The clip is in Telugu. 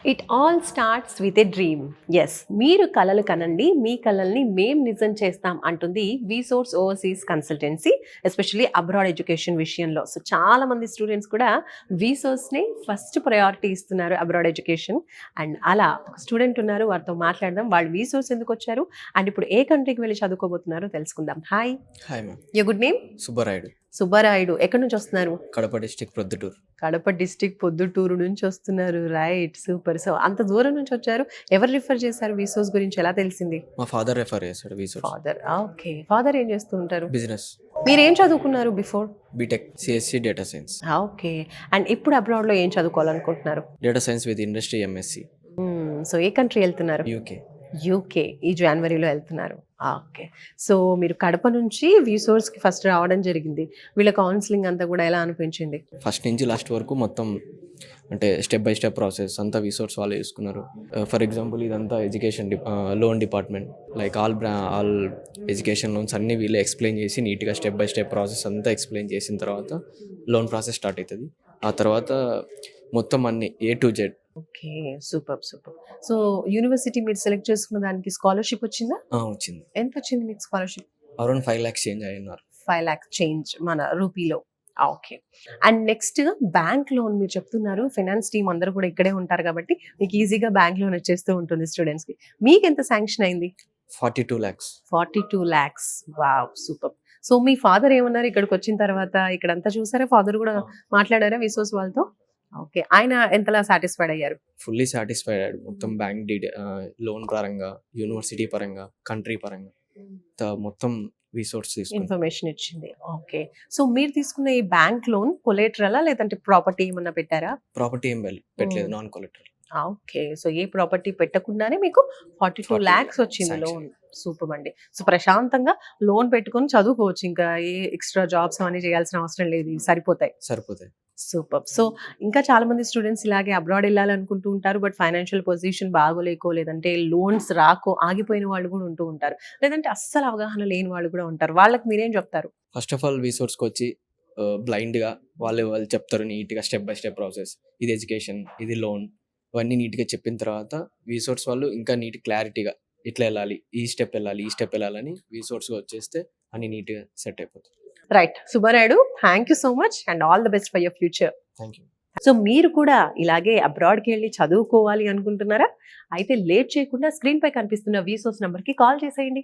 It all starts with a dream. Yes, మీరు కలలు కనండి, మీ కలల్ని మేం నిజం చేస్తాం అంటుంది VSource overseas consultancy, especially abroad education విషయంలో. సో చాలా మంది స్టూడెంట్స్ కూడా విసోర్స్ని ఫస్ట్ ప్రయారిటీ ఇస్తున్నారు అబ్రాడ్ ఎడ్యుకేషన్. అండ్ అలా ఒక స్టూడెంట్ ఉన్నారు, వారితో మాట్లాడదాం. వాళ్ళు విసోర్స్ ఎందుకు వచ్చారు అండ్ ఇప్పుడు ఏ కంట్రీకి వెళ్ళి చదువుకోబోతున్నారో తెలుసుకుందాం. Hi. Hi ma'am. You good name? Subbarayudu. Subbarayudu. ఎక్కడి నుంచి వస్తున్నారు? కడప డిస్టిక్ ప్రొద్దుటూరు. కడప డిస్టిక్ పొద్దుటూరు నుంచి వస్తున్నారు. Right, super. సో అంత దూరం నుంచి వచ్చారు. ఎవరు రిఫర్ చేశారు విసోర్స్ గురించి, ఎలా తెలిసింది? మా ఫాదర్ రెఫర్ చేశాడు విసోర్స్. ఫాదర్. ఓకే. ఫాదర్ ఏం చేస్తూ ఉంటారు? బిజినెస్. మీరు ఏం చదువుకున్నారు before? BTech CSC data science. Okay. And ఇప్పుడు అబ్రాడ్ లో ఏం చదువుకోవాలనుకుంటున్నారు? Data science with industry MSc. So ఏ కంట్రీ వెళ్తున్నారు? యూకే. యూకే ఈ జనవరిలో వెళ్తున్నారు. ఓకే. సో మీరు కడప నుంచి విసోర్స్కి ఫస్ట్ రావడం జరిగింది. వీళ్ళ కౌన్సిలింగ్ అంతా కూడా ఎలా అనిపించింది? ఫస్ట్ నుంచి లాస్ట్ వరకు మొత్తం అంటే స్టెప్ బై స్టెప్ ప్రాసెస్ అంతా విసోర్స్ వాళ్ళు చూసుకున్నారు. ఫర్ ఎగ్జాంపుల్ ఇదంతా education loan department, like all education loans అన్నీ వీళ్ళే ఎక్స్ప్లెయిన్ చేసి నీట్గా స్టెప్ బై స్టెప్ ప్రాసెస్ అంతా ఎక్స్ప్లెయిన్ చేసిన తర్వాత లోన్ ప్రాసెస్ స్టార్ట్ అవుతుంది. ఆ తర్వాత మొత్తం అన్ని A to Z. Okay, super super. So university మీరు సెలెక్ట్ చేసుకున్న దానికి స్కాలర్షిప్ వచ్చిందా? వచ్చింది. ఎంత వచ్చింది మీకు స్కాలర్షిప్? అరౌండ్ 5 lakhs చేంజ్ అయినారు. 5 lakhs చేంజ్ మన రూపీలో. Okay. And next bank loan మీరు చెప్తున్నారు. ఫైనాన్స్ టీమ్ అందరూ కూడా ఇక్కడే ఉంటారు కాబట్టి మీకు ఈజీగా బ్యాంక్ లోన్ వచ్చేస్తూ ఉంటుంది స్టూడెంట్స్ కి. మీకు ఎంత శాంక్షన్ అయింది? 42 lakhs. 42 lakhs. Wow, super. So మీ ఫాదర్ ఏమన్నారు ఇక్కడికి వచ్చిన తర్వాత? ఇక్కడంతా చూసారా? ఫాదర్ కూడా మాట్లాడారా విసోర్స్ వాళ్ళతో? ఓకే. ఆయన ఎంతలా సాటిస్ఫైడ్ అయ్యారు? ఫుల్లీ సాటిస్ఫైడ్ అయ్యాడు. మొత్తం బ్యాంక్ లోన్ పరంగా, యూనివర్సిటీ పరంగా, కంట్రీ పరంగా మొత్తం రిసోర్స్ ఇన్ఫర్మేషన్ ఇచ్చింది. ఓకే. సో మీరు తీసుకున్న ఈ బ్యాంక్ లోన్ కొలేటరలా లేదంటే ప్రాపర్టీ ఏమన్నా పెట్టారా? ప్రాపర్టీ ఏం పెట్టలేదు, నాన్ కొలెటరల్. ఓకే. సో ఏ ప్రాపర్టీ పెట్టకుండానే మీకు 42 lakhs వచ్చింది లోన్. సూపర్ అండి. సో ప్రశాంతంగా లోన్ పెట్టుకొని చదువుకోవచ్చు. ఇంకా ఏ ఎక్స్ట్రా జాబ్స్ అని చేయాల్సిన అవసరం లేదు, ఇవి సరిపోతాయి. సూపర్. సో ఇంకా చాలా మంది స్టూడెంట్స్ ఇలాగే అబ్రాడ్ వెళ్ళాలనుకుంటూ ఉంటారు. బట్ ఫైనాన్షియల్ పొజిషన్ బాగోలేకో, లేదంటే లోన్స్ రాకో ఆగిపోయిన వాళ్ళు కూడా ఉంటూ ఉంటారు, లేదంటే అస్సలు అవగాహన లేని వాళ్ళు కూడా ఉంటారు. వాళ్ళకి మీరేం చెప్తారు? ఫస్ట్ ఆఫ్ ఆల్ విసోర్స్కి వచ్చి బ్లైండ్గా వాళ్ళు చెప్తారు నీట్గా స్టెప్ బై స్టెప్ ప్రాసెస్. ఇది ఎడ్యుకేషన్, ఇది లోన్, ఇవన్నీ నీట్గా చెప్పిన తర్వాత విసోర్స్ వాళ్ళు ఇంకా నీట్ క్లారిటీగా ఇట్లా వెళ్ళాలి, ఈ స్టెప్ వెళ్ళాలని విసోర్స్గా వచ్చేస్తే అన్ని నీట్గా సెట్ అయిపోతుంది. Right Subbarayudu, thank you so much and all the best for your future. Thank you. So మీరు కూడా ఇలాగే అబ్రాడ్కి వెళ్ళి చదువుకోవాలి అనుకుంటున్నారా? అయితే లేట్ చేయకుండా స్క్రీన్ పై కనిపిస్తున్న విసోర్స్ నంబర్కి కాల్ చేసేయండి.